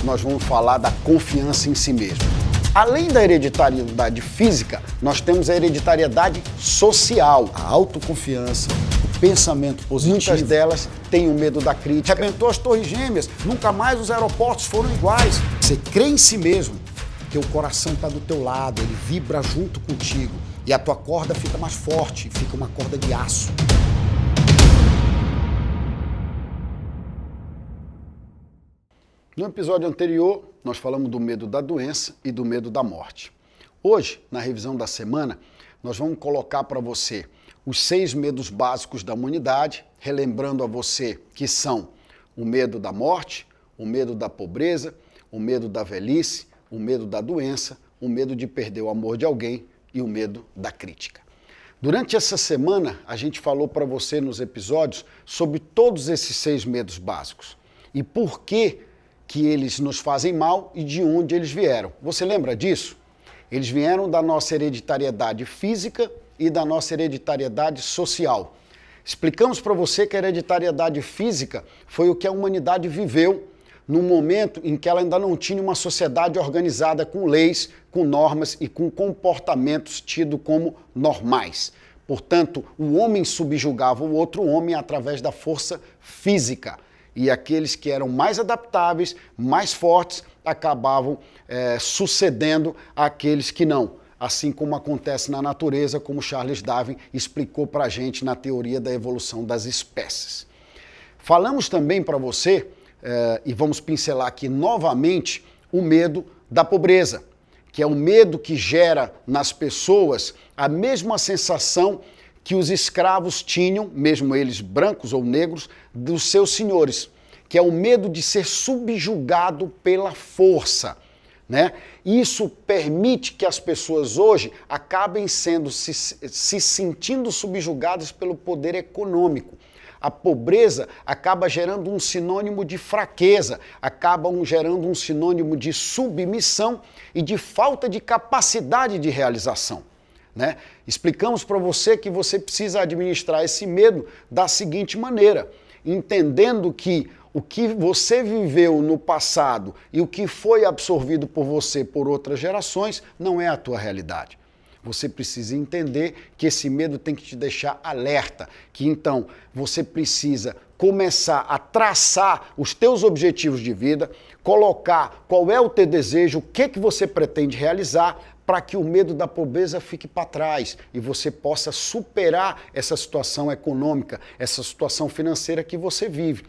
nós vamos falar da confiança em si mesmo. Além da hereditariedade física, nós temos a hereditariedade social, a autoconfiança, o pensamento positivo. Muitas delas têm o medo da crítica. Arrebentou as Torres Gêmeas, nunca mais os aeroportos foram iguais. Você crê em si mesmo, teu coração está do teu lado, ele vibra junto contigo e a tua corda fica mais forte, fica uma corda de aço. No episódio anterior, nós falamos do medo da doença e do medo da morte. Hoje, na revisão da semana, nós vamos colocar para você os 6 medos básicos da humanidade, relembrando a você que são o medo da morte, o medo da pobreza, o medo da velhice, o medo da doença, o medo de perder o amor de alguém e o medo da crítica. Durante essa semana, a gente falou para você nos episódios sobre todos esses 6 medos básicos e por que eles nos fazem mal e de onde eles vieram. Você lembra disso? Eles vieram da nossa hereditariedade física e da nossa hereditariedade social. Explicamos para você que a hereditariedade física foi o que a humanidade viveu no momento em que ela ainda não tinha uma sociedade organizada com leis, com normas e com comportamentos tidos como normais. Portanto, o homem subjugava o outro homem através da força física. E aqueles que eram mais adaptáveis, mais fortes, acabavam sucedendo àqueles que não. Assim como acontece na natureza, como Charles Darwin explicou para a gente na teoria da evolução das espécies. Falamos também para você, e vamos pincelar aqui novamente, o medo da pobreza, que é o medo que gera nas pessoas a mesma sensação que os escravos tinham, mesmo eles brancos ou negros, dos seus senhores, que é o medo de ser subjugado pela força, né? Isso permite que as pessoas hoje acabem se sentindo subjugadas pelo poder econômico. A pobreza acaba gerando um sinônimo de fraqueza, acabam gerando um sinônimo de submissão e de falta de capacidade de realização. Né? Explicamos para você que você precisa administrar esse medo da seguinte maneira, entendendo que o que você viveu no passado e o que foi absorvido por você por outras gerações não é a tua realidade. Você precisa entender que esse medo tem que te deixar alerta, que então você precisa começar a traçar os teus objetivos de vida, colocar qual é o teu desejo, o que você pretende realizar, para que o medo da pobreza fique para trás e você possa superar essa situação econômica, essa situação financeira que você vive.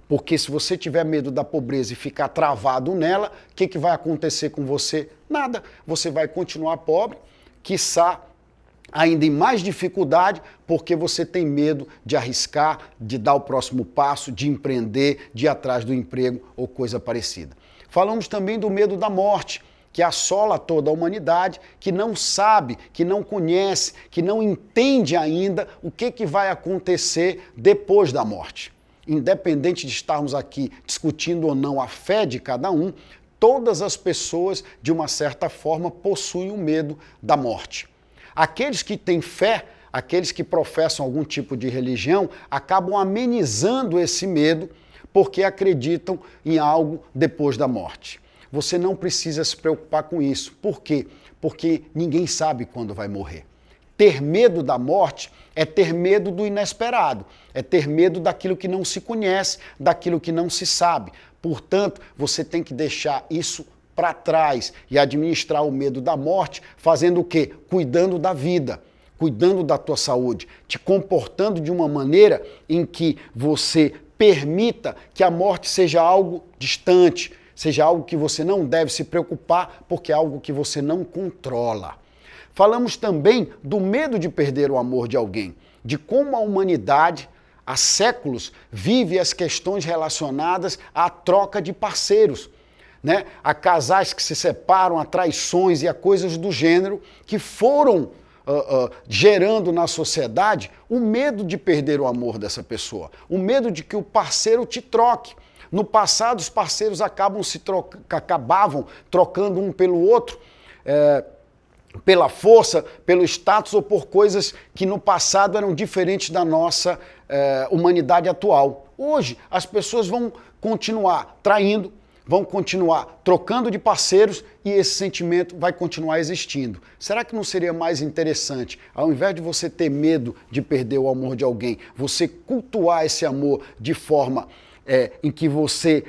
Porque se você tiver medo da pobreza e ficar travado nela, o que vai acontecer com você? Nada. Você vai continuar pobre, quiçá ainda em mais dificuldade, porque você tem medo de arriscar, de dar o próximo passo, de empreender, de ir atrás do emprego ou coisa parecida. Falamos também do medo da morte, que assola toda a humanidade, que não sabe, que não conhece, que não entende ainda o que vai acontecer depois da morte. Independente de estarmos aqui discutindo ou não a fé de cada um, todas as pessoas, de uma certa forma, possuem o medo da morte. Aqueles que têm fé, aqueles que professam algum tipo de religião, acabam amenizando esse medo porque acreditam em algo depois da morte. Você não precisa se preocupar com isso. Por quê? Porque ninguém sabe quando vai morrer. Ter medo da morte é ter medo do inesperado, é ter medo daquilo que não se conhece, daquilo que não se sabe. Portanto, você tem que deixar isso para trás e administrar o medo da morte fazendo o quê? Cuidando da vida, cuidando da tua saúde, te comportando de uma maneira em que você permita que a morte seja algo distante, seja algo que você não deve se preocupar, porque é algo que você não controla. Falamos também do medo de perder o amor de alguém, de como a humanidade, há séculos, vive as questões relacionadas à troca de parceiros, né? A casais que se separam, a traições e a coisas do gênero que foram gerando na sociedade o medo de perder o amor dessa pessoa, o medo de que o parceiro te troque. No passado, os parceiros acabavam trocando um pelo outro, pela força, pelo status ou por coisas que no passado eram diferentes da nossa humanidade atual. Hoje, as pessoas vão continuar traindo, vão continuar trocando de parceiros e esse sentimento vai continuar existindo. Será que não seria mais interessante, ao invés de você ter medo de perder o amor de alguém, você cultuar esse amor de forma em que você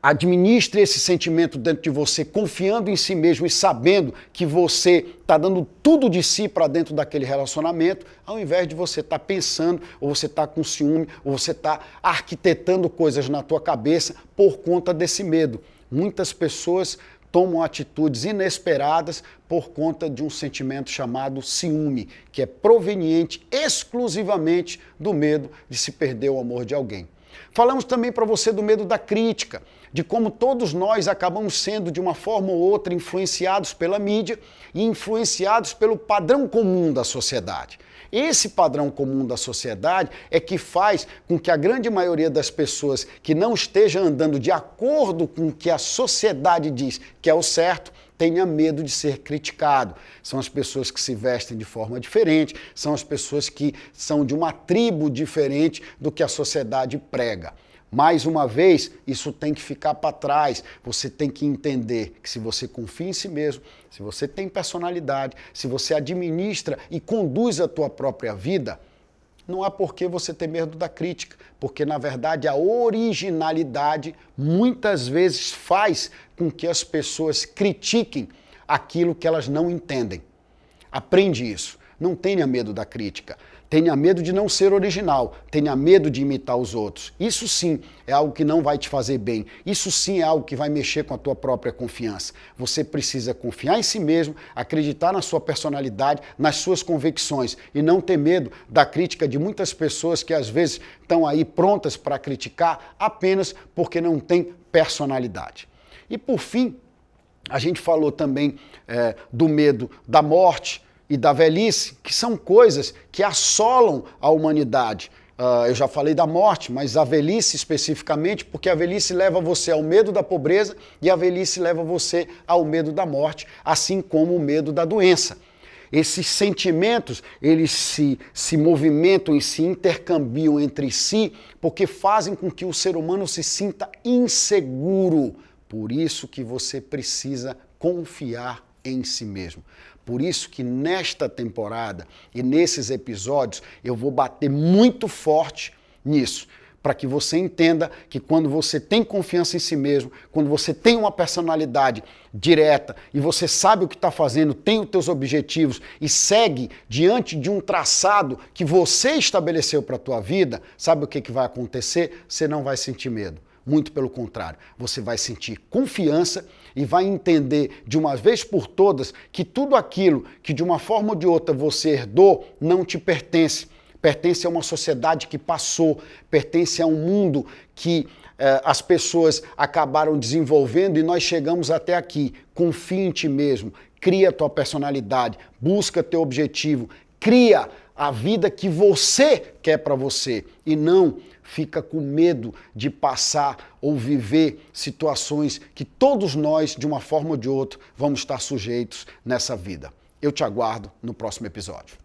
administre esse sentimento dentro de você, confiando em si mesmo e sabendo que você está dando tudo de si para dentro daquele relacionamento, ao invés de você estar pensando, ou você estar com ciúme, ou você estar arquitetando coisas na tua cabeça por conta desse medo. Muitas pessoas tomam atitudes inesperadas por conta de um sentimento chamado ciúme, que é proveniente exclusivamente do medo de se perder o amor de alguém. Falamos também para você do medo da crítica, de como todos nós acabamos sendo, de uma forma ou outra, influenciados pela mídia e influenciados pelo padrão comum da sociedade. Esse padrão comum da sociedade é que faz com que a grande maioria das pessoas que não esteja andando de acordo com o que a sociedade diz que é o certo, tenha medo de ser criticado. São as pessoas que se vestem de forma diferente, são as pessoas que são de uma tribo diferente do que a sociedade prega. Mais uma vez, isso tem que ficar para trás. Você tem que entender que se você confia em si mesmo, se você tem personalidade, se você administra e conduz a tua própria vida, não há por que você ter medo da crítica, porque na verdade a originalidade muitas vezes faz com que as pessoas critiquem aquilo que elas não entendem. Aprende isso. Não tenha medo da crítica. Tenha medo de não ser original. Tenha medo de imitar os outros. Isso sim é algo que não vai te fazer bem. Isso sim é algo que vai mexer com a tua própria confiança. Você precisa confiar em si mesmo, acreditar na sua personalidade, nas suas convicções e não ter medo da crítica de muitas pessoas que às vezes estão aí prontas para criticar apenas porque não têm personalidade. E por fim, a gente falou também do medo da morte e da velhice, que são coisas que assolam a humanidade. Eu já falei da morte, mas a velhice especificamente, porque a velhice leva você ao medo da pobreza e a velhice leva você ao medo da morte, assim como o medo da doença. Esses sentimentos, eles se movimentam e se intercambiam entre si, porque fazem com que o ser humano se sinta inseguro. Por isso que você precisa confiar em si mesmo. Por isso que nesta temporada e nesses episódios eu vou bater muito forte nisso, para que você entenda que quando você tem confiança em si mesmo, quando você tem uma personalidade direta e você sabe o que está fazendo, tem os teus objetivos e segue diante de um traçado que você estabeleceu para a tua vida, sabe o que vai acontecer? Você não vai sentir medo. Muito pelo contrário, você vai sentir confiança e vai entender de uma vez por todas que tudo aquilo que de uma forma ou de outra você herdou não te pertence. Pertence a uma sociedade que passou, pertence a um mundo que as pessoas acabaram desenvolvendo e nós chegamos até aqui. Confia em ti mesmo, cria a tua personalidade, busca teu objetivo, cria a vida que você quer para você e não fica com medo de passar ou viver situações que todos nós, de uma forma ou de outra, vamos estar sujeitos nessa vida. Eu te aguardo no próximo episódio.